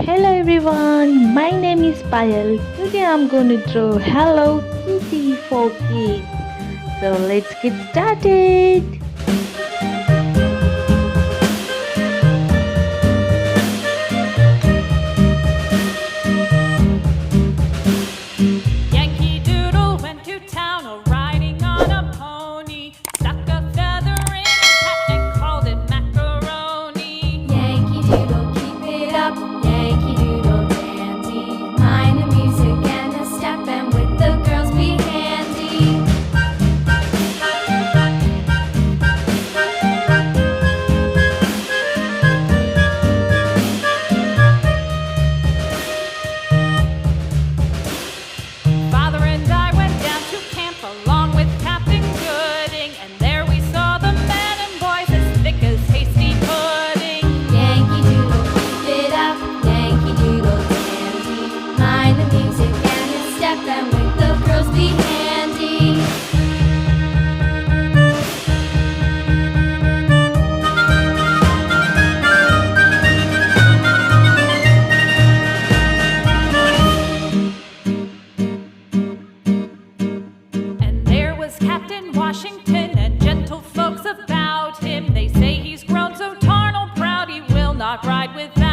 Hello everyone, my name is Payal. Today I'm going to draw Hello Kitty for kids. So let's get started. Yankee Doodle went to town riding on a pony, stuck a feather in his hat and called it macaroni. Yankee Doodle, keep it up, Yankee Doodle dandy. Mind the music and the step, and with the girls be handy. Father and I went down to camp along with Captain Gooding, and there we saw the men and boys as thick as hasty pudding. Yankee Doodle, keep it up, Yankee Doodle dandy. Mind the music and the step, and with the girls be handy. And there was Captain Washington and gentle folks about him. They say he's grown so tarnal proud he will not ride without